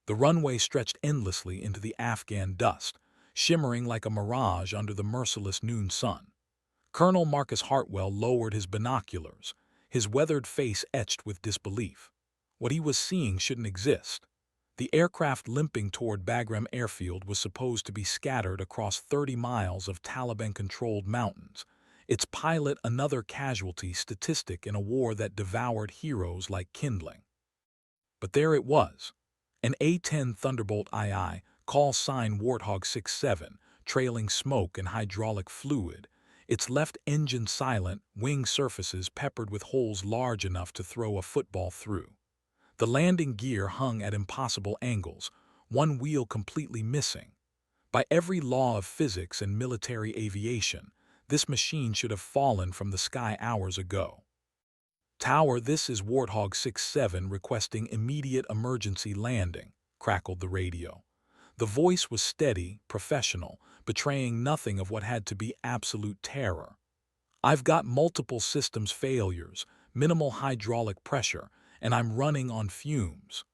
The runway stretched endlessly into the Afghan dust, shimmering like a mirage under the merciless noon sun. Colonel Marcus Hartwell lowered his binoculars, his weathered face etched with disbelief. What he was seeing shouldn't exist. The aircraft limping toward Bagram Airfield was supposed to be scattered across 30 miles of Taliban-controlled mountains, its pilot another casualty statistic in a war that devoured heroes like kindling. But there it was, an A-10 Thunderbolt II, call sign Warthog 67, trailing smoke and hydraulic fluid, its left engine silent, wing surfaces peppered with holes large enough to throw a football through. The landing gear hung at impossible angles, one wheel completely missing. By every law of physics and military aviation, this machine should have fallen from the sky hours ago. "Tower, this is Warthog 67 requesting immediate emergency landing," crackled the radio. The voice was steady, professional, betraying nothing of what had to be absolute terror. "I've got multiple systems failures, minimal hydraulic pressure, and I'm running on fumes."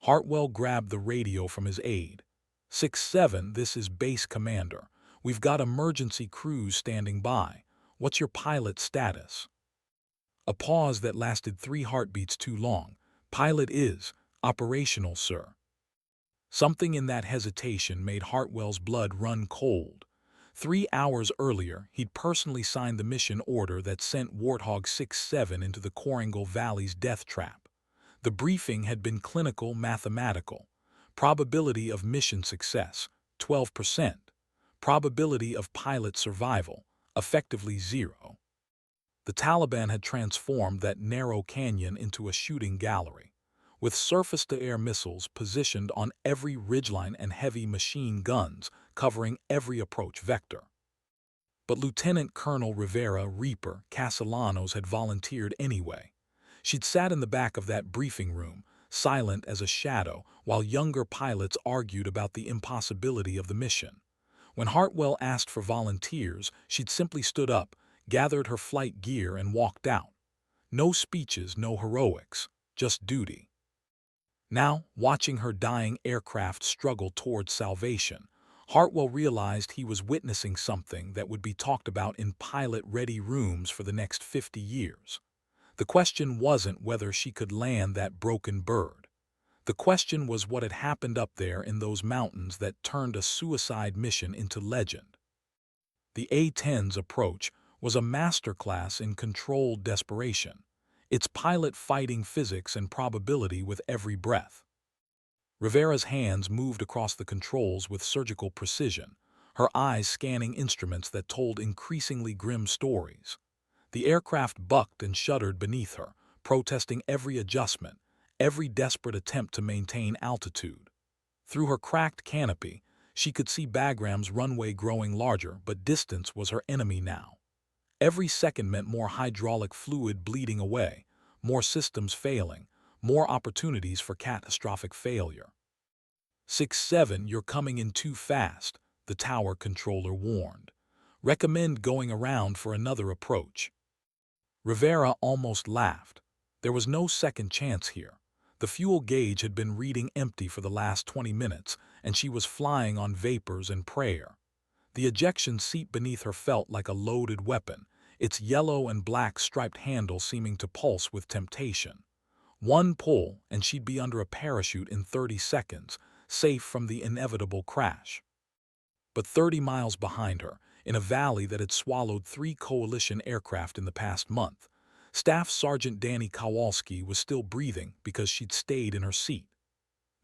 Hartwell grabbed the radio from his aide. 6-7, this is base commander. We've got emergency crews standing by. What's your pilot status? A pause that lasted 3 heartbeats too long. "Pilot is operational, sir." Something in that hesitation made Hartwell's blood run cold. 3 hours earlier, he'd personally signed the mission order that sent Warthog 67 into the Korangal Valley's death trap. The briefing had been clinical mathematical. Probability of mission success, 12%. Probability of pilot survival, effectively 0. The Taliban had transformed that narrow canyon into a shooting gallery, with surface-to-air missiles positioned on every ridgeline and heavy machine guns covering every approach vector. But Lieutenant Colonel Rivera Reaper Castellanos had volunteered anyway. She'd sat in the back of that briefing room, silent as a shadow, while younger pilots argued about the impossibility of the mission. When Hartwell asked for volunteers, she'd simply stood up, gathered her flight gear, and walked out. No speeches, no heroics, just duty. Now, watching her dying aircraft struggle towards salvation, Hartwell realized he was witnessing something that would be talked about in pilot-ready rooms for the next 50 years. The question wasn't whether she could land that broken bird. The question was what had happened up there in those mountains that turned a suicide mission into legend. The A-10's approach was a masterclass in controlled desperation, its pilot fighting physics and probability with every breath. Rivera's hands moved across the controls with surgical precision, her eyes scanning instruments that told increasingly grim stories. The aircraft bucked and shuddered beneath her, protesting every adjustment, every desperate attempt to maintain altitude. Through her cracked canopy, she could see Bagram's runway growing larger, but distance was her enemy now. Every second meant more hydraulic fluid bleeding away, more systems failing, more opportunities for catastrophic failure. 6-7, you're coming in too fast, the tower controller warned. Recommend going around for another approach. Rivera almost laughed. There was no second chance here. The fuel gauge had been reading empty for the last 20 minutes, and she was flying on vapors and prayer. The ejection seat beneath her felt like a loaded weapon, its yellow and black striped handle seeming to pulse with temptation. One pull, and she'd be under a parachute in 30 seconds, safe from the inevitable crash. But 30 miles behind her, in a valley that had swallowed 3 coalition aircraft in the past month, Staff Sergeant Danny Kowalski was still breathing because she'd stayed in her seat.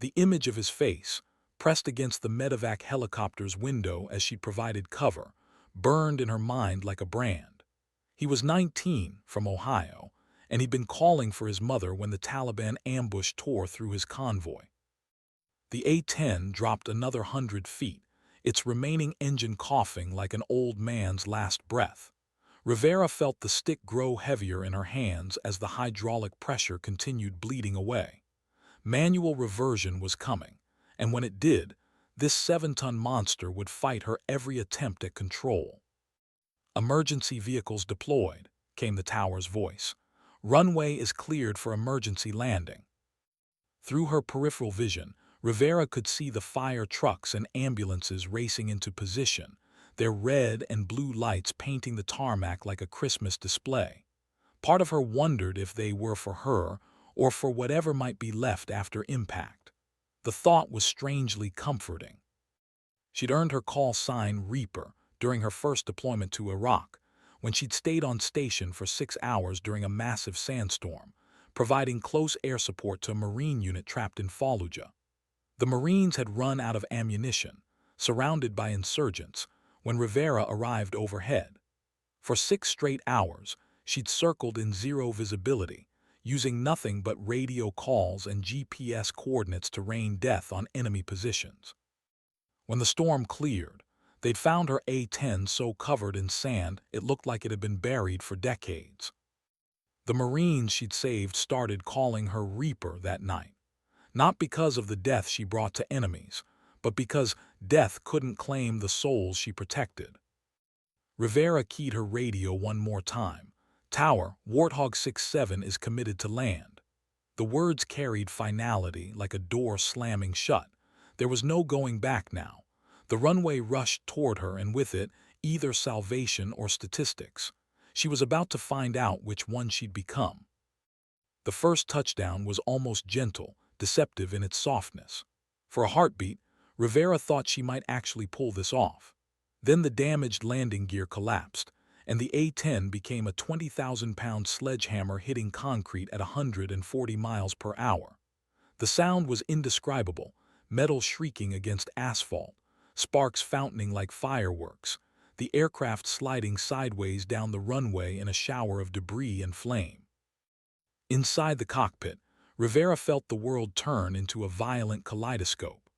The image of his face, pressed against the medevac helicopter's window as she provided cover, burned in her mind like a brand. He was 19, from Ohio, and he'd been calling for his mother when the Taliban ambush tore through his convoy. The A-10 dropped another 100 feet, its remaining engine coughing like an old man's last breath. Rivera felt the stick grow heavier in her hands as the hydraulic pressure continued bleeding away. Manual reversion was coming, and when it did, this 7-ton monster would fight her every attempt at control. "Emergency vehicles deployed," came the tower's voice. "Runway is cleared for emergency landing." Through her peripheral vision, Rivera could see the fire trucks and ambulances racing into position, their red and blue lights painting the tarmac like a Christmas display. Part of her wondered if they were for her or for whatever might be left after impact. The thought was strangely comforting. She'd earned her call sign Reaper during her first deployment to Iraq, when she'd stayed on station for 6 hours during a massive sandstorm, providing close air support to a Marine unit trapped in Fallujah. The Marines had run out of ammunition, surrounded by insurgents, when Rivera arrived overhead. For 6 straight hours, she'd circled in zero visibility, using nothing but radio calls and GPS coordinates to rain death on enemy positions. When the storm cleared, they'd found her A-10 so covered in sand it looked like it had been buried for decades. The Marines she'd saved started calling her Reaper that night, not because of the death she brought to enemies, but because death couldn't claim the souls she protected. Rivera keyed her radio one more time. "Tower, Warthog 6-7 is committed to land." The words carried finality like a door slamming shut. There was no going back now. The runway rushed toward her, and with it, either salvation or statistics. She was about to find out which one she'd become. The first touchdown was almost gentle, deceptive in its softness. For a heartbeat, Rivera thought she might actually pull this off. Then the damaged landing gear collapsed, and the A-10 became a 20,000-pound sledgehammer hitting concrete at 140 miles per hour. The sound was indescribable, metal shrieking against asphalt, sparks fountaining like fireworks, the aircraft sliding sideways down the runway in a shower of debris and flame. Inside the cockpit, Rivera felt the world turn into a violent kaleidoscope.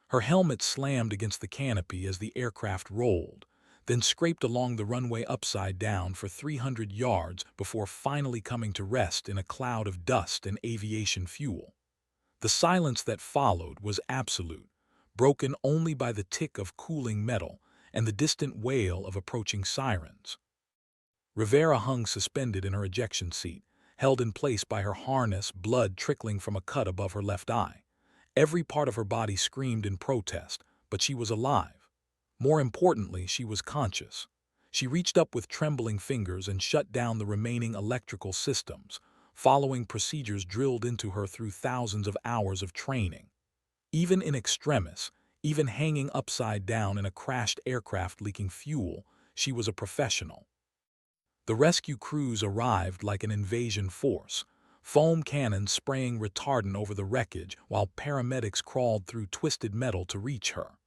Her helmet slammed against the canopy as the aircraft rolled, then scraped along the runway upside down for 300 yards before finally coming to rest in a cloud of dust and aviation fuel. The silence that followed was absolute, broken only by the tick of cooling metal and the distant wail of approaching sirens. Rivera hung suspended in her ejection seat, held in place by her harness, blood trickling from a cut above her left eye. Every part of her body screamed in protest, but she was alive. More importantly, she was conscious. She reached up with trembling fingers and shut down the remaining electrical systems, following procedures drilled into her through thousands of hours of training. Even in extremis, even hanging upside down in a crashed aircraft leaking fuel, she was a professional. The rescue crews arrived like an invasion force, foam cannons spraying retardant over the wreckage while paramedics crawled through twisted metal to reach her.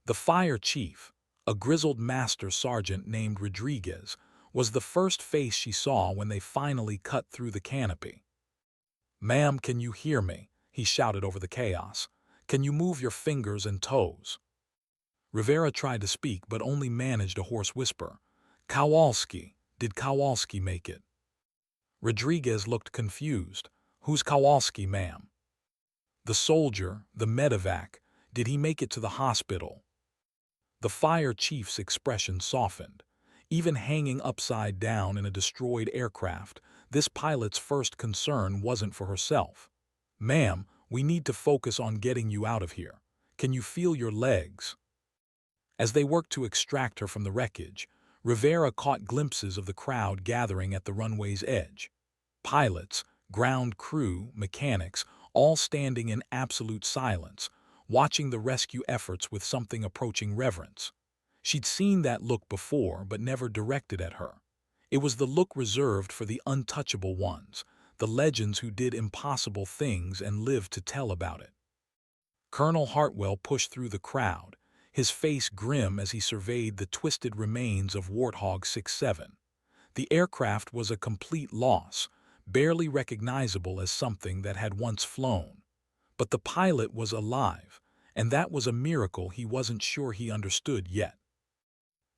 The fire chief, a grizzled master sergeant named Rodriguez, was the first face she saw when they finally cut through the canopy. "Ma'am, can you hear me?" he shouted over the chaos. "Can you move your fingers and toes?" Rivera tried to speak but only managed a hoarse whisper. "Kowalski, did Kowalski make it?" Rodriguez looked confused. "Who's Kowalski, ma'am?" "The soldier, the medevac. Did he make it to the hospital?" The fire chief's expression softened. Even hanging upside down in a destroyed aircraft, this pilot's first concern wasn't for herself. "Ma'am, we need to focus on getting you out of here. Can you feel your legs?" As they worked to extract her from the wreckage, Rivera caught glimpses of the crowd gathering at the runway's edge. Pilots, ground crew, mechanics, all standing in absolute silence, watching the rescue efforts with something approaching reverence. She'd seen that look before, but never directed at her. It was the look reserved for the untouchable ones, the legends who did impossible things and lived to tell about it. Colonel Hartwell pushed through the crowd, his face grim as he surveyed the twisted remains of Warthog 6-7. The aircraft was a complete loss, barely recognizable as something that had once flown. But the pilot was alive, and that was a miracle he wasn't sure he understood yet.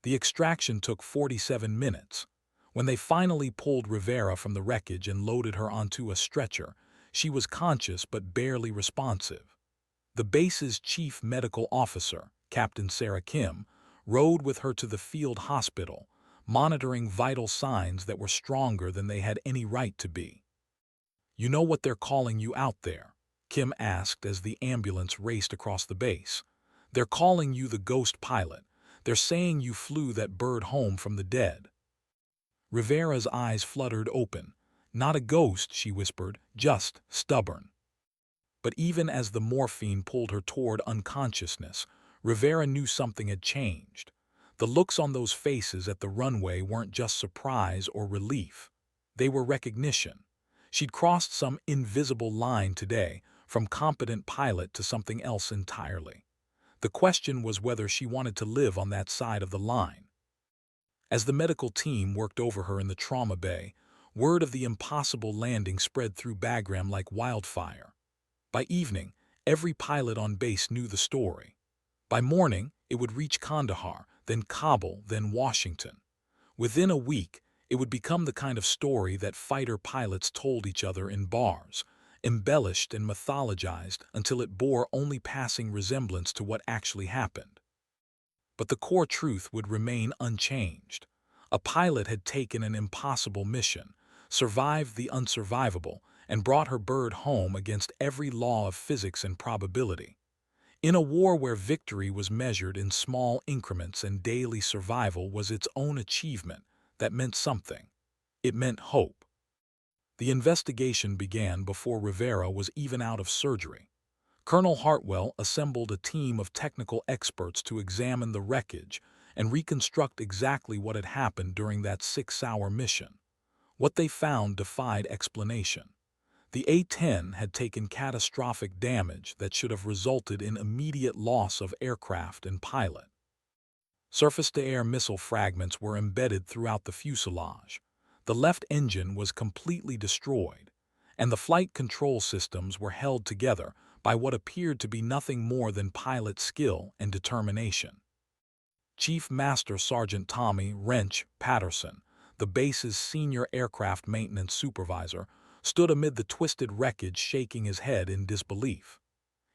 The extraction took 47 minutes. When they finally pulled Rivera from the wreckage and loaded her onto a stretcher, she was conscious but barely responsive. The base's chief medical officer, Captain Sarah Kim, rode with her to the field hospital, monitoring vital signs that were stronger than they had any right to be. "You know what they're calling you out there. Kim asked as the ambulance raced across the base. "They're calling you the ghost pilot. They're saying you flew that bird home from the dead." Rivera's eyes fluttered open. "Not a ghost," she whispered, "just stubborn." But even as the morphine pulled her toward unconsciousness, Rivera knew something had changed. The looks on those faces at the runway weren't just surprise or relief. They were recognition. She'd crossed some invisible line today, from competent pilot to something else entirely. The question was whether she wanted to live on that side of the line. As the medical team worked over her in the trauma bay, word of the impossible landing spread through Bagram like wildfire. By evening, every pilot on base knew the story. By morning, it would reach Kandahar, then Kabul, then Washington. Within a week, it would become the kind of story that fighter pilots told each other in bars, embellished and mythologized until it bore only passing resemblance to what actually happened. But the core truth would remain unchanged. A pilot had taken an impossible mission, survived the unsurvivable, and brought her bird home against every law of physics and probability. In a war where victory was measured in small increments and daily survival was its own achievement, that meant something. It meant hope. The investigation began before Rivera was even out of surgery. Colonel Hartwell assembled a team of technical experts to examine the wreckage and reconstruct exactly what had happened during that 6-hour mission. What they found defied explanation. The A-10 had taken catastrophic damage that should have resulted in immediate loss of aircraft and pilot. Surface-to-air missile fragments were embedded throughout the fuselage. The left engine was completely destroyed, and the flight control systems were held together by what appeared to be nothing more than pilot skill and determination. Chief Master Sergeant Tommy "Wrench" Patterson, the base's senior aircraft maintenance supervisor, stood amid the twisted wreckage shaking his head in disbelief.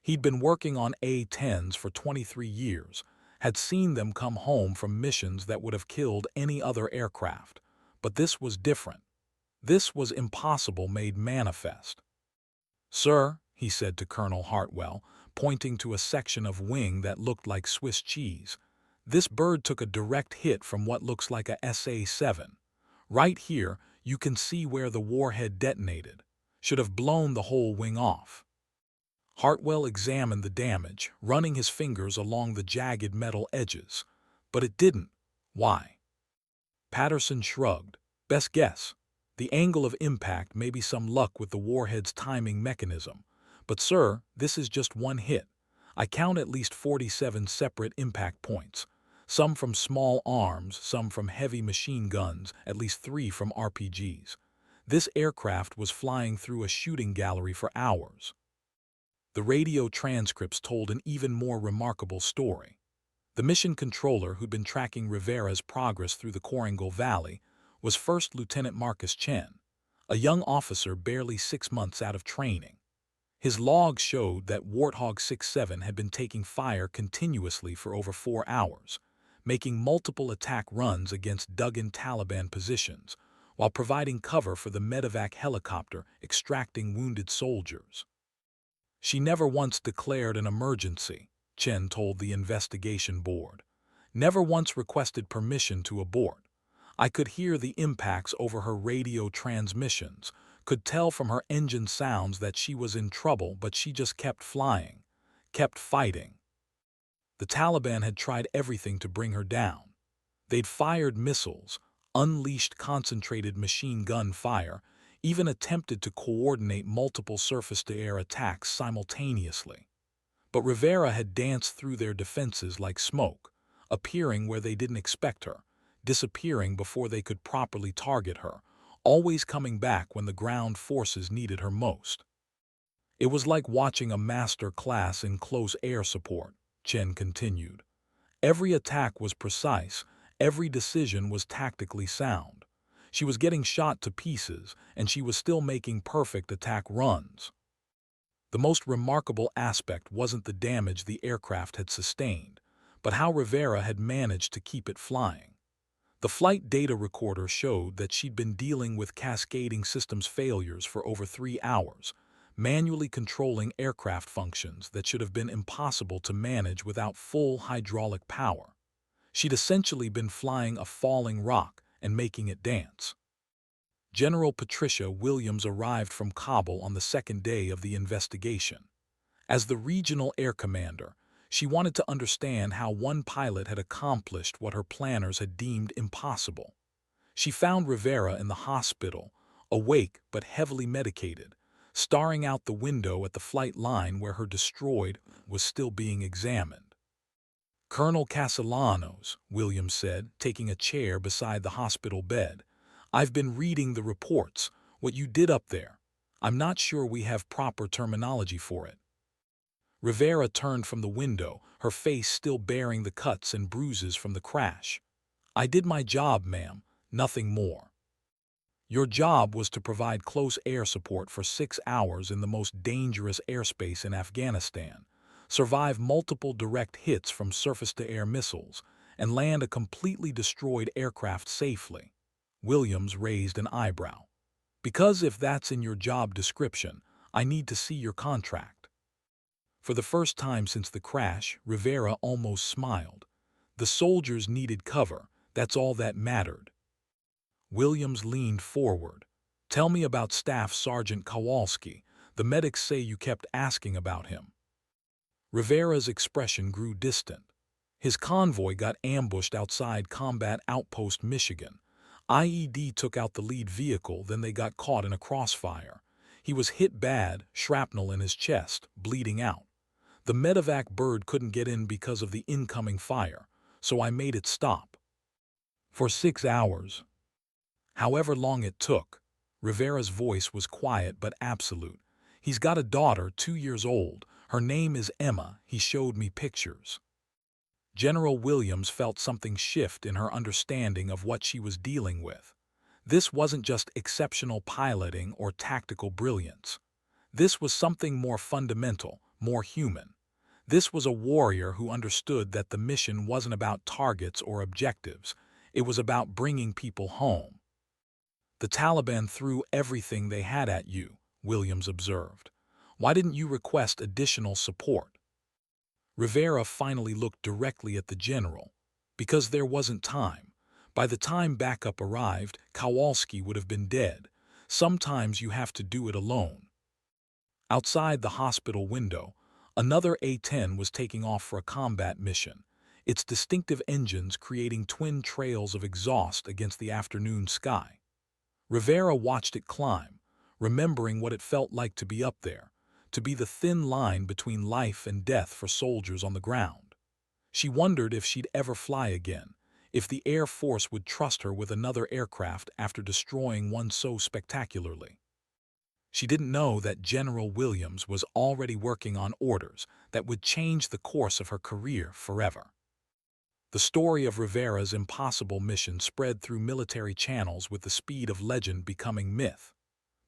He'd been working on A-10s for 23 years, had seen them come home from missions that would have killed any other aircraft. But this was different. This was impossible made manifest. "Sir," he said to Colonel Hartwell, pointing to a section of wing that looked like Swiss cheese, "this bird took a direct hit from what looks like a SA-7. Right here, you can see where the warhead detonated. Should have blown the whole wing off." Hartwell examined the damage, running his fingers along the jagged metal edges. "But it didn't. Why?" Patterson shrugged. "Best guess. The angle of impact, maybe some luck with the warhead's timing mechanism. But sir, this is just one hit. I count at least 47 separate impact points. Some from small arms, some from heavy machine guns, at least 3 from RPGs. This aircraft was flying through a shooting gallery for hours." The radio transcripts told an even more remarkable story. The mission controller who'd been tracking Rivera's progress through the Korangal Valley was First Lieutenant Marcus Chen, a young officer barely 6 months out of training. His logs showed that Warthog 67 had been taking fire continuously for over 4 hours, making multiple attack runs against dug-in Taliban positions, while providing cover for the medevac helicopter extracting wounded soldiers. "She never once declared an emergency," Chen told the investigation board. "Never once requested permission to abort. I could hear the impacts over her radio transmissions, could tell from her engine sounds that she was in trouble, but she just kept flying, kept fighting." The Taliban had tried everything to bring her down. They'd fired missiles, unleashed concentrated machine gun fire, even attempted to coordinate multiple surface-to-air attacks simultaneously. But Rivera had danced through their defenses like smoke, appearing where they didn't expect her, disappearing before they could properly target her, always coming back when the ground forces needed her most. "It was like watching a master class in close air support," Chen continued. "Every attack was precise, every decision was tactically sound. She was getting shot to pieces, and she was still making perfect attack runs." The most remarkable aspect wasn't the damage the aircraft had sustained, but how Rivera had managed to keep it flying. The flight data recorder showed that she'd been dealing with cascading systems failures for over 3 hours, manually controlling aircraft functions that should have been impossible to manage without full hydraulic power. She'd essentially been flying a falling rock and making it dance. General Patricia Williams arrived from Kabul on the second day of the investigation. As the regional air commander, she wanted to understand how one pilot had accomplished what her planners had deemed impossible. She found Rivera in the hospital, awake but heavily medicated, staring out the window at the flight line where her destroyed was still being examined. "Colonel Castellanos," Williams said, taking a chair beside the hospital bed, "I've been reading the reports, what you did up there. I'm not sure we have proper terminology for it." Rivera turned from the window, her face still bearing the cuts and bruises from the crash. "I did my job, ma'am, nothing more. Your job was to provide close air support for 6 hours in the most dangerous airspace in Afghanistan, survive multiple direct hits from surface-to-air missiles, and land a completely destroyed aircraft safely." Williams raised an eyebrow. "Because if that's in your job description, I need to see your contract." For the first time since the crash, Rivera almost smiled. The soldiers needed cover, that's all that mattered. Williams leaned forward. "Tell me about Staff Sergeant Kowalski. The medics say you kept asking about him." Rivera's expression grew distant. "His convoy got ambushed outside Combat Outpost Michigan. IED took out the lead vehicle, then they got caught in a crossfire. He was hit bad, shrapnel in his chest, bleeding out. The medevac bird couldn't get in because of the incoming fire, so I made it stop. For 6 hours. However long it took." Rivera's voice was quiet but absolute. "He's got a daughter, 2 years old. Her name is Emma. He showed me pictures." General Williams felt something shift in her understanding of what she was dealing with. This wasn't just exceptional piloting or tactical brilliance. This was something more fundamental, more human. This was a warrior who understood that the mission wasn't about targets or objectives. It was about bringing people home. "The Taliban threw everything they had at you," Williams observed. "Why didn't you request additional support?" Rivera finally looked directly at the general. "Because there wasn't time. By the time backup arrived, Kowalski would have been dead. Sometimes you have to do it alone." Outside the hospital window, another A-10 was taking off for a combat mission, its distinctive engines creating twin trails of exhaust against the afternoon sky. Rivera watched it climb, remembering what it felt like to be up there, to be the thin line between life and death for soldiers on the ground. She wondered if she'd ever fly again, if the Air Force would trust her with another aircraft after destroying one so spectacularly. She didn't know that General Williams was already working on orders that would change the course of her career forever. The story of Rivera's impossible mission spread through military channels with the speed of legend becoming myth.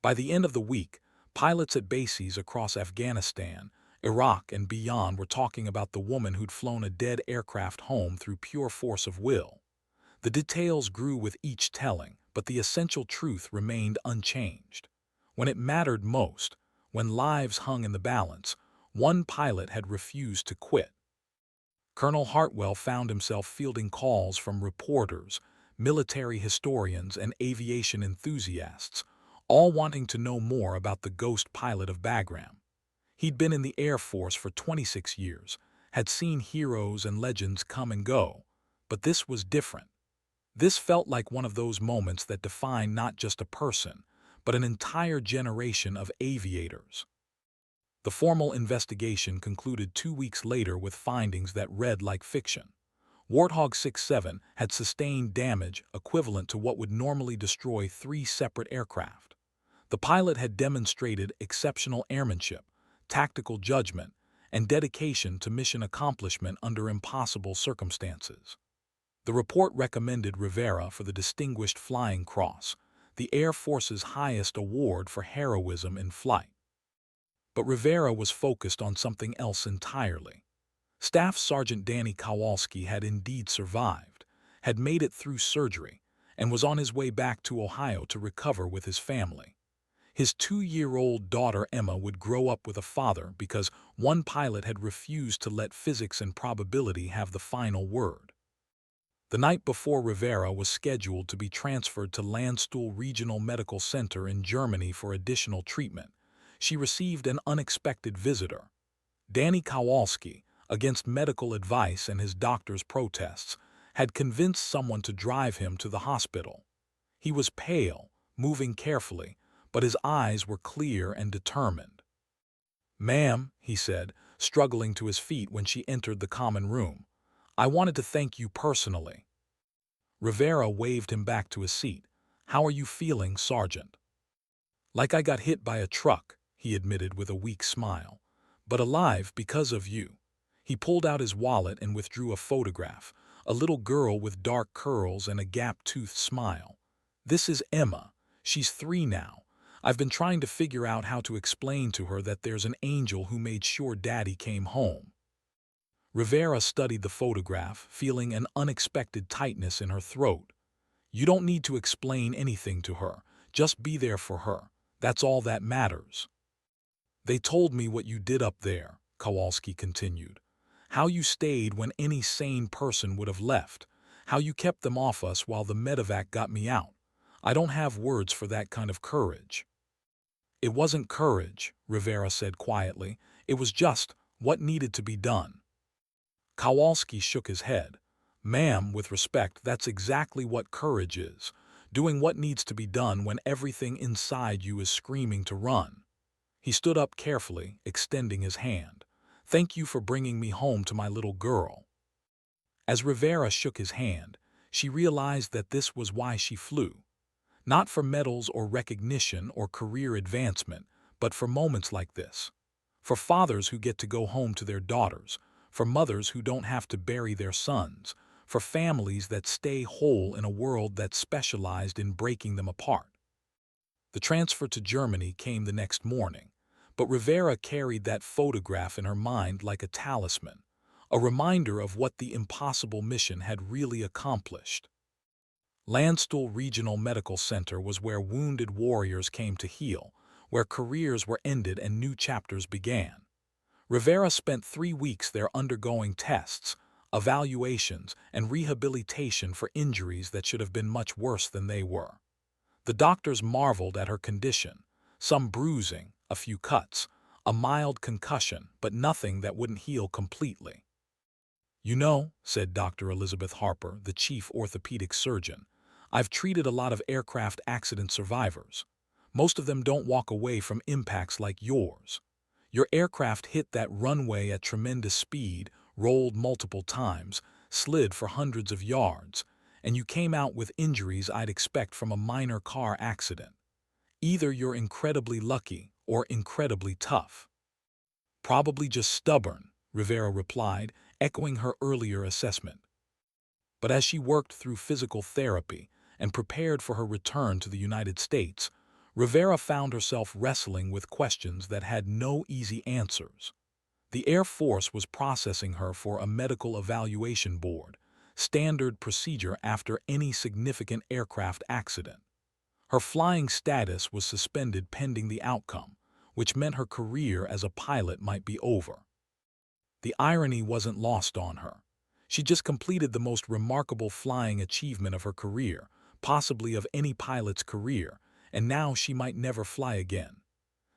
By the end of the week, pilots at bases across Afghanistan, Iraq, and beyond were talking about the woman who'd flown a dead aircraft home through pure force of will. The details grew with each telling, but the essential truth remained unchanged. When it mattered most, when lives hung in the balance, one pilot had refused to quit. Colonel Hartwell found himself fielding calls from reporters, military historians, and aviation enthusiasts, all wanting to know more about the ghost pilot of Bagram. He'd been in the Air Force for 26 years, had seen heroes and legends come and go, but this was different. This felt like one of those moments that define not just a person, but an entire generation of aviators. The formal investigation concluded 2 weeks later with findings that read like fiction. Warthog 6-7 had sustained damage equivalent to what would normally destroy 3 separate aircraft. The pilot had demonstrated exceptional airmanship, tactical judgment, and dedication to mission accomplishment under impossible circumstances. The report recommended Rivera for the Distinguished Flying Cross, the Air Force's highest award for heroism in flight. But Rivera was focused on something else entirely. Staff Sergeant Danny Kowalski had indeed survived, had made it through surgery, and was on his way back to Ohio to recover with his family. His 2-year-old daughter Emma would grow up with a father because one pilot had refused to let physics and probability have the final word. The night before Rivera was scheduled to be transferred to Landstuhl Regional Medical Center in Germany for additional treatment, she received an unexpected visitor. Danny Kowalski, against medical advice and his doctor's protests, had convinced someone to drive him to the hospital. He was pale, moving carefully, but his eyes were clear and determined. "Ma'am," he said, struggling to his feet when she entered the common room, "I wanted to thank you personally." Rivera waved him back to his seat. "How are you feeling, Sergeant?" "Like I got hit by a truck," he admitted with a weak smile. "But alive because of you." He pulled out his wallet and withdrew a photograph, a little girl with dark curls and a gap-toothed smile. "This is Emma. She's 3 now. I've been trying to figure out how to explain to her that there's an angel who made sure Daddy came home." Rivera studied the photograph, feeling an unexpected tightness in her throat. "You don't need to explain anything to her. Just be there for her. That's all that matters." "They told me what you did up there," Kowalski continued. "How you stayed when any sane person would have left. How you kept them off us while the medevac got me out. I don't have words for that kind of courage." "It wasn't courage," Rivera said quietly. "It was just what needed to be done." Kowalski shook his head. "Ma'am, with respect, that's exactly what courage is. Doing what needs to be done when everything inside you is screaming to run." He stood up carefully, extending his hand. "Thank you for bringing me home to my little girl." As Rivera shook his hand, she realized that this was why she flew. Not for medals or recognition or career advancement, but for moments like this. For fathers who get to go home to their daughters, for mothers who don't have to bury their sons, for families that stay whole in a world that's specialized in breaking them apart. The transfer to Germany came the next morning, but Rivera carried that photograph in her mind like a talisman, a reminder of what the impossible mission had really accomplished. Landstuhl Regional Medical Center was where wounded warriors came to heal, where careers were ended and new chapters began. Rivera spent 3 weeks there undergoing tests, evaluations, and rehabilitation for injuries that should have been much worse than they were. The doctors marveled at her condition, some bruising, a few cuts, a mild concussion, but nothing that wouldn't heal completely. "You know," said Dr. Elizabeth Harper, the chief orthopedic surgeon, "I've treated a lot of aircraft accident survivors. Most of them don't walk away from impacts like yours. Your aircraft hit that runway at tremendous speed, rolled multiple times, slid for hundreds of yards, and you came out with injuries I'd expect from a minor car accident. Either you're incredibly lucky or incredibly tough." "Probably just stubborn," Rivera replied, echoing her earlier assessment. But as she worked through physical therapy and prepared for her return to the United States, Rivera found herself wrestling with questions that had no easy answers. The Air Force was processing her for a medical evaluation board, standard procedure after any significant aircraft accident. Her flying status was suspended pending the outcome, which meant her career as a pilot might be over. The irony wasn't lost on her. She just completed the most remarkable flying achievement of her career, possibly of any pilot's career, and now she might never fly again.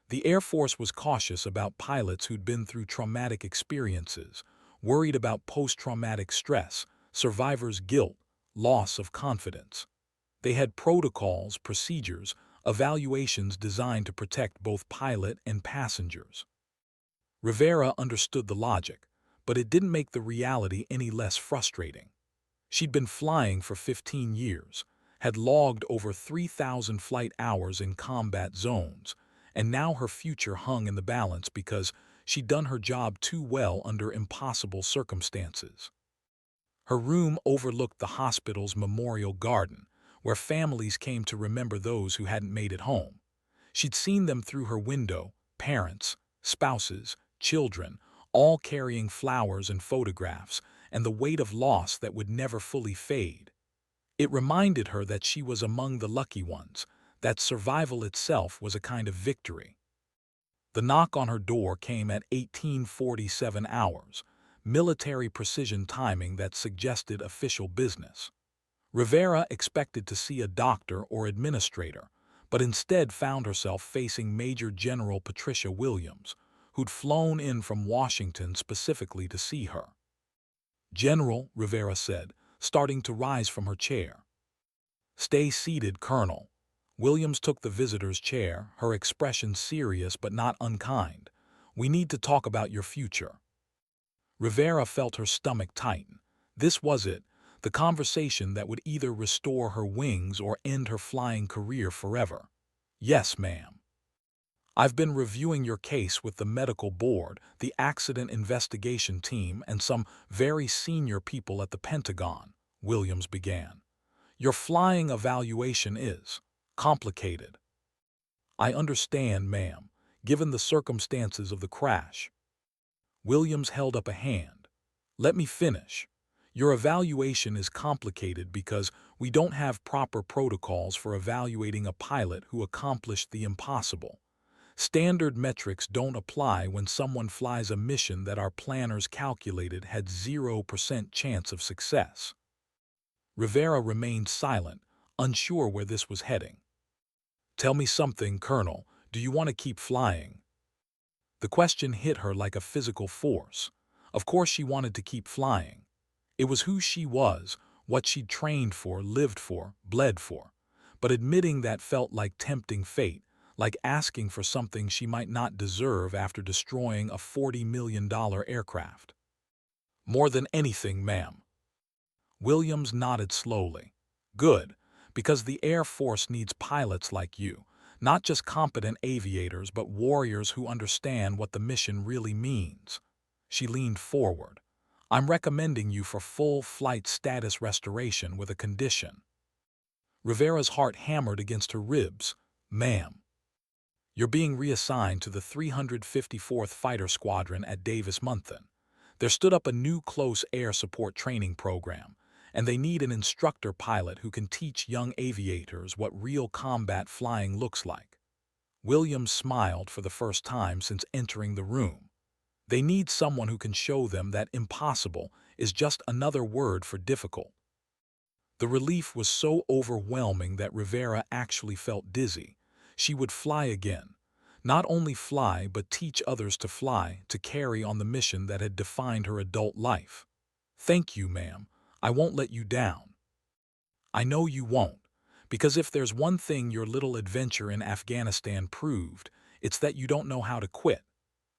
The Air Force was cautious about pilots who'd been through traumatic experiences, worried about post-traumatic stress, survivor's guilt, loss of confidence. They had protocols, procedures, evaluations designed to protect both pilot and passengers. Rivera understood the logic, but it didn't make the reality any less frustrating. She'd been flying for 15 years, had logged over 3,000 flight hours in combat zones, and now her future hung in the balance because she'd done her job too well under impossible circumstances. Her room overlooked the hospital's memorial garden, where families came to remember those who hadn't made it home. She'd seen them through her window, parents, spouses, children, all carrying flowers and photographs, and the weight of loss that would never fully fade. It reminded her that she was among the lucky ones, that survival itself was a kind of victory. The knock on her door came at 1847 hours, military precision timing that suggested official business. Rivera expected to see a doctor or administrator, but instead found herself facing Major General Patricia Williams, who'd flown in from Washington specifically to see her. "General," Rivera said, starting to rise from her chair. "Stay seated, Colonel." Williams took the visitor's chair, her expression serious but not unkind. "We need to talk about your future." Rivera felt her stomach tighten. This was it, the conversation that would either restore her wings or end her flying career forever. "Yes, ma'am. I've been reviewing your case with the medical board, the accident investigation team, and some very senior people at the Pentagon," Williams began. "Your flying evaluation is complicated." "I understand, ma'am, given the circumstances of the crash." Williams held up a hand. "Let me finish. Your evaluation is complicated because we don't have proper protocols for evaluating a pilot who accomplished the impossible. Standard metrics don't apply when someone flies a mission that our planners calculated had 0% chance of success." Rivera remained silent, unsure where this was heading. "Tell me something, Colonel. Do you want to keep flying?" The question hit her like a physical force. Of course she wanted to keep flying. It was who she was, what she'd trained for, lived for, bled for. But admitting that felt like tempting fate, like asking for something she might not deserve after destroying a $40 million aircraft. "More than anything, ma'am." Williams nodded slowly. "Good, because the Air Force needs pilots like you, not just competent aviators but warriors who understand what the mission really means." She leaned forward. "I'm recommending you for full flight status restoration with a condition." Rivera's heart hammered against her ribs. "Ma'am, you're being reassigned to the 354th Fighter Squadron at Davis-Monthan. They're stood up a new close air support training program, and they need an instructor pilot who can teach young aviators what real combat flying looks like." Williams smiled for the first time since entering the room. They need someone who can show them that impossible is just another word for difficult. The relief was so overwhelming that Rivera actually felt dizzy. She would fly again. Not only fly, but teach others to fly, to carry on the mission that had defined her adult life. "Thank you, ma'am. I won't let you down." "I know you won't, because if there's one thing your little adventure in Afghanistan proved, it's that you don't know how to quit."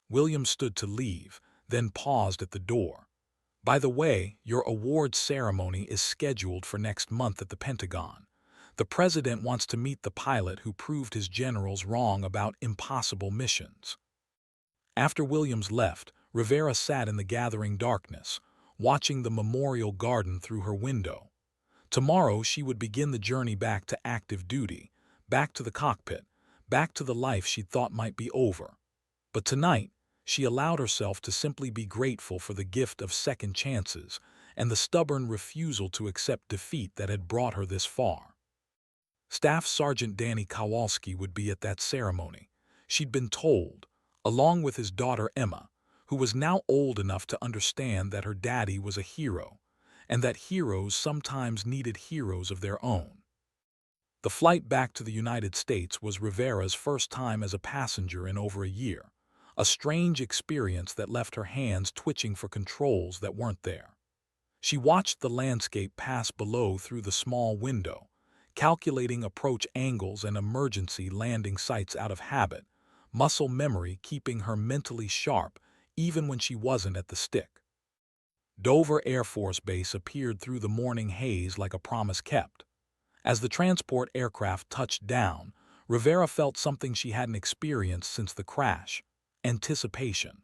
Williams stood to leave, then paused at the door. "By the way, your award ceremony is scheduled for next month at the Pentagon. The president wants to meet the pilot who proved his generals wrong about impossible missions." After Williams left, Rivera sat in the gathering darkness, watching the memorial garden through her window. Tomorrow she would begin the journey back to active duty, back to the cockpit, back to the life she'd thought might be over. But tonight, she allowed herself to simply be grateful for the gift of second chances and the stubborn refusal to accept defeat that had brought her this far. Staff Sergeant Danny Kowalski would be at that ceremony. She'd been told, along with his daughter Emma, who was now old enough to understand that her daddy was a hero, and that heroes sometimes needed heroes of their own. The flight back to the United States was Rivera's first time as a passenger in over a year, a strange experience that left her hands twitching for controls that weren't there. She watched the landscape pass below through the small window, calculating approach angles and emergency landing sites out of habit, muscle memory keeping her mentally sharp even when she wasn't at the stick. Dover Air Force Base appeared through the morning haze like a promise kept. As the transport aircraft touched down, Rivera felt something she hadn't experienced since the crash: anticipation.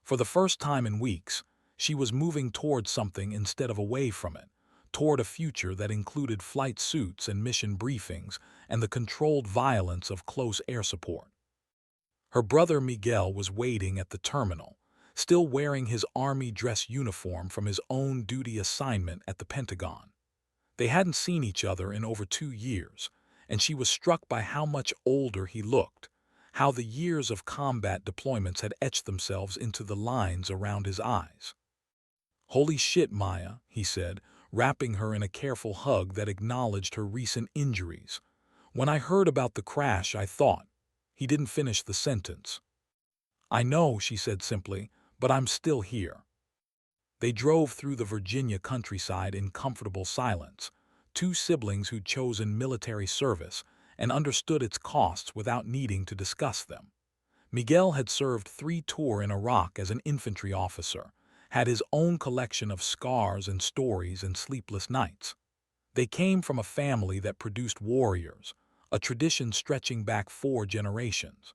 For the first time in weeks, she was moving toward something instead of away from it, toward a future that included flight suits and mission briefings and the controlled violence of close air support. Her brother Miguel was waiting at the terminal, still wearing his army dress uniform from his own duty assignment at the Pentagon. They hadn't seen each other in over 2 years, and she was struck by how much older he looked, how the years of combat deployments had etched themselves into the lines around his eyes. "Holy shit, Maya," he said, wrapping her in a careful hug that acknowledged her recent injuries. "When I heard about the crash, I thought—" He didn't finish the sentence. "I know," she said simply, "but I'm still here." They drove through the Virginia countryside in comfortable silence, two siblings who'd chosen military service and understood its costs without needing to discuss them. Miguel had served 3 tours in Iraq as an infantry officer, had his own collection of scars and stories and sleepless nights. They came from a family that produced warriors, a tradition stretching back 4 generations.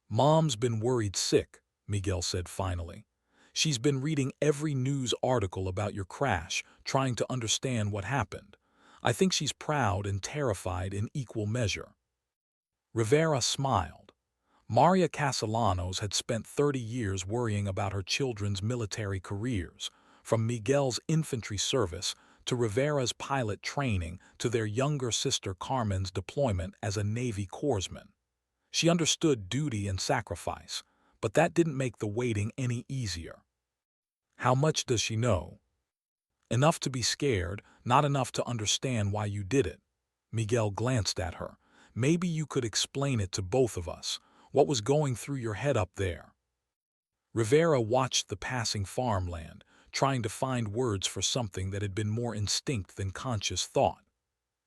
"Mom's been worried sick," Miguel said finally. "She's been reading every news article about your crash, trying to understand what happened. I think she's proud and terrified in equal measure." Rivera smiled. Maria Castellanos had spent 30 years worrying about her children's military careers, from Miguel's infantry service to Rivera's pilot training to their younger sister Carmen's deployment as a Navy corpsman. She understood duty and sacrifice, but that didn't make the waiting any easier. "How much does she know?" "Enough to be scared, not enough to understand why you did it." Miguel glanced at her. "Maybe you could explain it to both of us. What was going through your head up there?" Rivera watched the passing farmland, trying to find words for something that had been more instinct than conscious thought.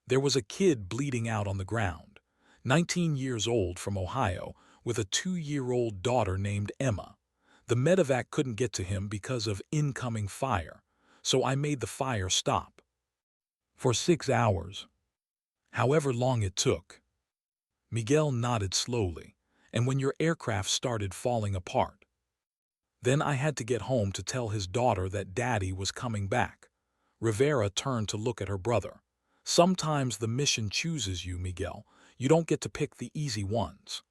There was a kid bleeding out on the ground, 19 years old, from Ohio, with a 2-year-old daughter named Emma. The medevac couldn't get to him because of incoming fire, so I made the fire stop. For 6 hours. However long it took. Miguel nodded slowly. "And when your aircraft started falling apart?" "Then I had to get home to tell his daughter that Daddy was coming back." Rivera turned to look at her brother. "Sometimes the mission chooses you, Miguel. You don't get to pick the easy ones."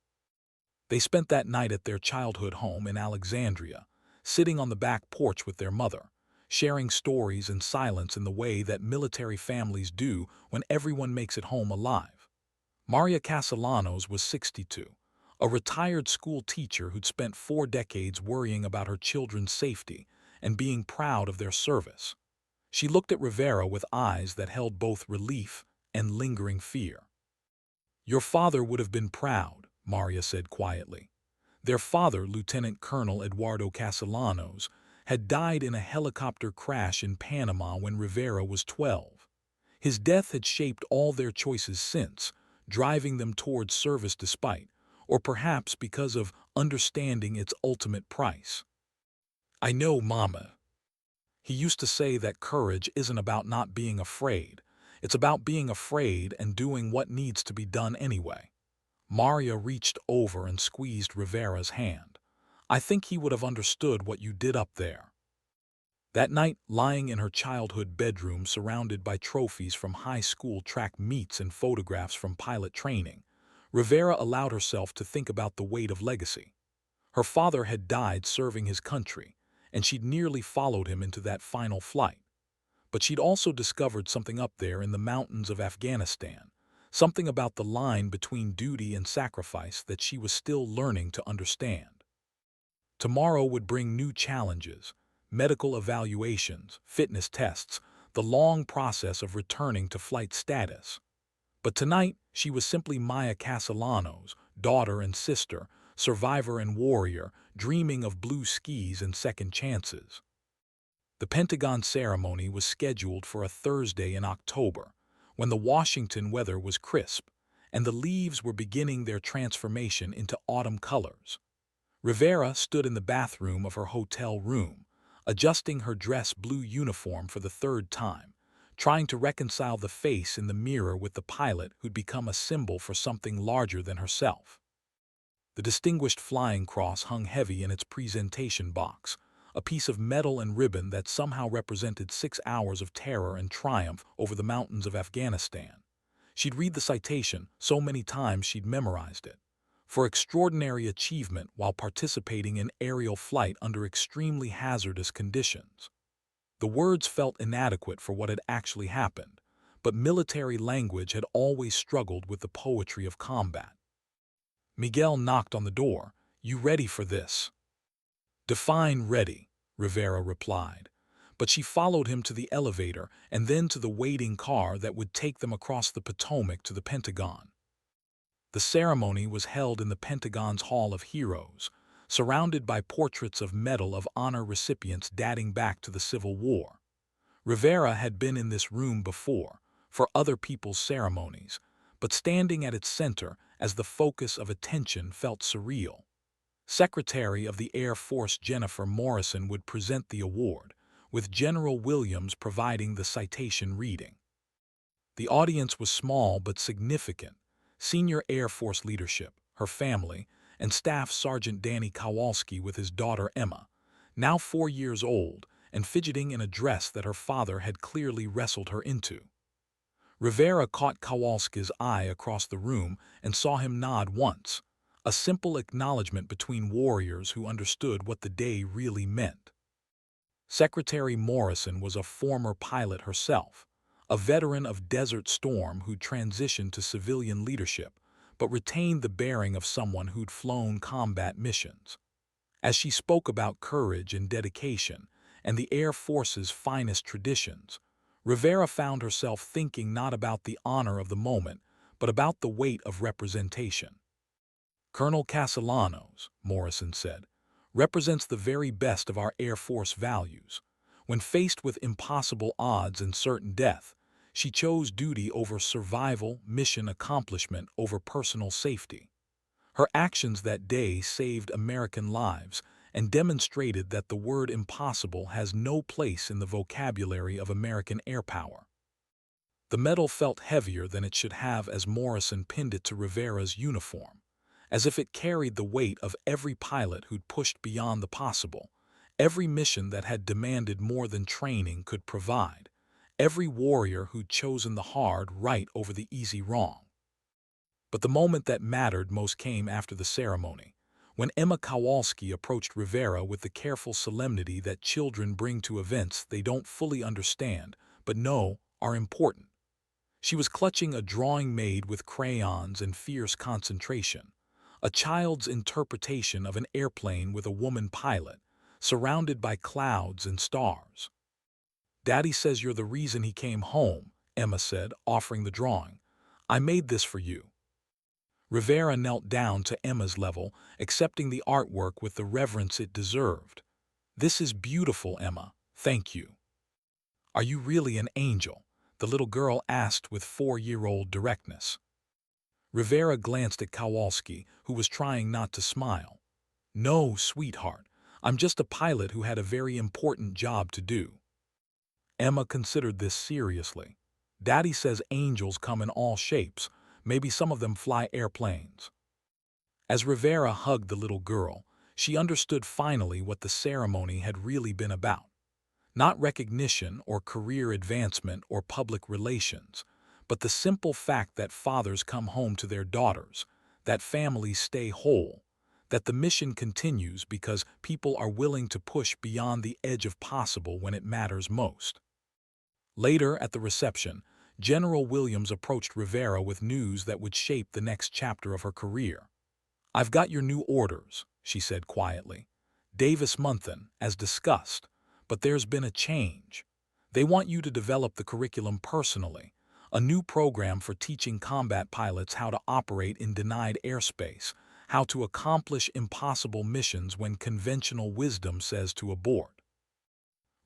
They spent that night at their childhood home in Alexandria, sitting on the back porch with their mother, sharing stories and silence in the way that military families do when everyone makes it home alive. Maria Castellanos was 62, a retired school teacher who'd spent 4 decades worrying about her children's safety and being proud of their service. She looked at Rivera with eyes that held both relief and lingering fear. "Your father would have been proud," Maria said quietly. Their father, Lieutenant Colonel Eduardo Castellanos, had died in a helicopter crash in Panama when Rivera was 12. His death had shaped all their choices since, driving them towards service despite, or perhaps because of understanding its ultimate price. "I know, Mama. He used to say that courage isn't about not being afraid. It's about being afraid and doing what needs to be done anyway." Maria reached over and squeezed Rivera's hand. "I think he would have understood what you did up there." That night, lying in her childhood bedroom surrounded by trophies from high school track meets and photographs from pilot training, Rivera allowed herself to think about the weight of legacy. Her father had died serving his country, and she'd nearly followed him into that final flight. But she'd also discovered something up there in the mountains of Afghanistan, something about the line between duty and sacrifice that she was still learning to understand. Tomorrow would bring new challenges: medical evaluations, fitness tests, the long process of returning to flight status. But tonight, she was simply Maya Castellanos, daughter and sister, survivor and warrior, dreaming of blue skis and second chances. The Pentagon ceremony was scheduled for a Thursday in October, when the Washington weather was crisp, and the leaves were beginning their transformation into autumn colors. Rivera stood in the bathroom of her hotel room, adjusting her dress blue uniform for the 3rd time, trying to reconcile the face in the mirror with the pilot who'd become a symbol for something larger than herself. The Distinguished Flying Cross hung heavy in its presentation box, a piece of metal and ribbon that somehow represented 6 hours of terror and triumph over the mountains of Afghanistan. She'd read the citation so many times she'd memorized it. For extraordinary achievement while participating in aerial flight under extremely hazardous conditions. The words felt inadequate for what had actually happened, but military language had always struggled with the poetry of combat. Miguel knocked on the door. "You ready for this?" "Define ready," Rivera replied. But she followed him to the elevator and then to the waiting car that would take them across the Potomac to the Pentagon. The ceremony was held in the Pentagon's Hall of Heroes, surrounded by portraits of Medal of Honor recipients dating back to the Civil War. Rivera had been in this room before, for other people's ceremonies, but standing at its center as the focus of attention felt surreal. Secretary of the Air Force Jennifer Morrison would present the award, with General Williams providing the citation reading. The audience was small but significant. Senior Air Force leadership, her family, and Staff Sergeant Danny Kowalski with his daughter Emma, now 4 years old and fidgeting in a dress that her father had clearly wrestled her into. Rivera caught Kowalski's eye across the room and saw him nod once, a simple acknowledgement between warriors who understood what the day really meant. Secretary Morrison was a former pilot herself, a veteran of Desert Storm who'd transitioned to civilian leadership, but retained the bearing of someone who'd flown combat missions. As she spoke about courage and dedication and the Air Force's finest traditions, Rivera found herself thinking not about the honor of the moment, but about the weight of representation. "Colonel Castellanos," Morrison said, "represents the very best of our Air Force values. When faced with impossible odds and certain death, she chose duty over survival, mission accomplishment over personal safety. Her actions that day saved American lives and demonstrated that the word impossible has no place in the vocabulary of American air power." The medal felt heavier than it should have as Morrison pinned it to Rivera's uniform, as if it carried the weight of every pilot who'd pushed beyond the possible, every mission that had demanded more than training could provide, every warrior who'd chosen the hard right over the easy wrong. But the moment that mattered most came after the ceremony, when Emma Kowalski approached Rivera with the careful solemnity that children bring to events they don't fully understand but know are important. She was clutching a drawing made with crayons and fierce concentration, a child's interpretation of an airplane with a woman pilot, surrounded by clouds and stars. "Daddy says you're the reason he came home," Emma said, offering the drawing. "I made this for you." Rivera knelt down to Emma's level, accepting the artwork with the reverence it deserved. "This is beautiful, Emma. Thank you." "Are you really an angel?" the little girl asked with 4-year-old directness. Rivera glanced at Kowalski, who was trying not to smile. "No, sweetheart. I'm just a pilot who had a very important job to do." Emma considered this seriously. "Daddy says angels come in all shapes. Maybe some of them fly airplanes." As Rivera hugged the little girl, she understood finally what the ceremony had really been about. Not recognition or career advancement or public relations, but the simple fact that fathers come home to their daughters, that families stay whole, that the mission continues because people are willing to push beyond the edge of possible when it matters most. Later at the reception, General Williams approached Rivera with news that would shape the next chapter of her career. "I've got your new orders," she said quietly. "Davis-Monthan, as discussed, but there's been a change. They want you to develop the curriculum personally, a new program for teaching combat pilots how to operate in denied airspace, how to accomplish impossible missions when conventional wisdom says to abort."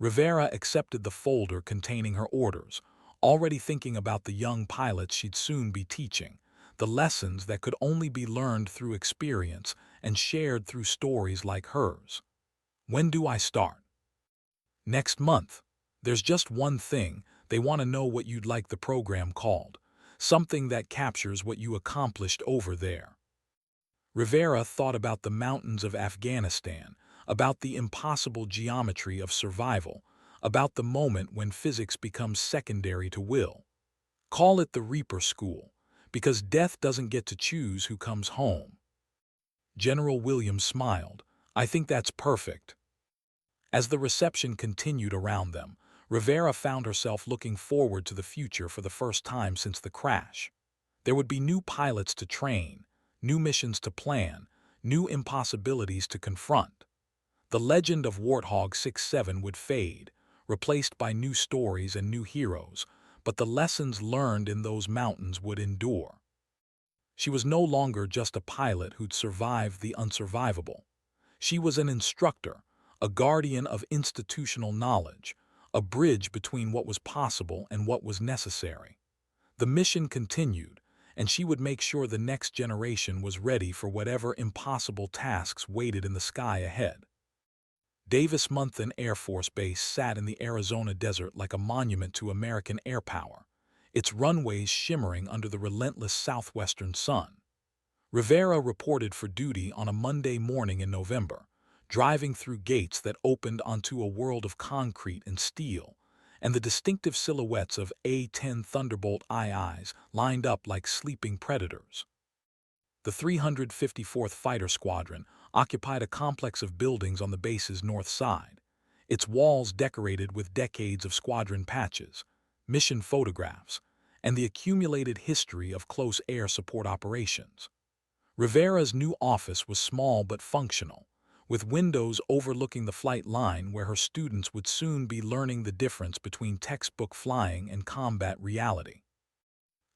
Rivera accepted the folder containing her orders, already thinking about the young pilots she'd soon be teaching, the lessons that could only be learned through experience and shared through stories like hers. "When do I start?" "Next month. There's just one thing, they want to know what you'd like the program called, something that captures what you accomplished over there." Rivera thought about the mountains of Afghanistan, about the impossible geometry of survival, about the moment when physics becomes secondary to will. "Call it the Reaper School, because death doesn't get to choose who comes home." General Williams smiled. "I think that's perfect." As the reception continued around them, Rivera found herself looking forward to the future for the first time since the crash. There would be new pilots to train, new missions to plan, new impossibilities to confront. The legend of Warthog 6-7 would fade, replaced by new stories and new heroes, but the lessons learned in those mountains would endure. She was no longer just a pilot who'd survived the unsurvivable. She was an instructor, a guardian of institutional knowledge, a bridge between what was possible and what was necessary. The mission continued, and she would make sure the next generation was ready for whatever impossible tasks waited in the sky ahead. Davis-Monthan Air Force Base sat in the Arizona desert like a monument to American air power, its runways shimmering under the relentless southwestern sun. Rivera reported for duty on a Monday morning in November, driving through gates that opened onto a world of concrete and steel, and the distinctive silhouettes of A-10 Thunderbolt IIs lined up like sleeping predators. The 354th Fighter Squadron occupied a complex of buildings on the base's north side, its walls decorated with decades of squadron patches, mission photographs, and the accumulated history of close air support operations. Rivera's new office was small but functional, with windows overlooking the flight line where her students would soon be learning the difference between textbook flying and combat reality.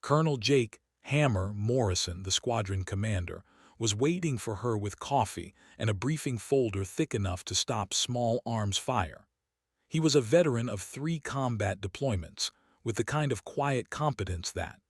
Colonel Jake "Hammer" Morrison, the squadron commander, was waiting for her with coffee and a briefing folder thick enough to stop small arms fire. He was a veteran of 3 combat deployments, with the kind of quiet competence that,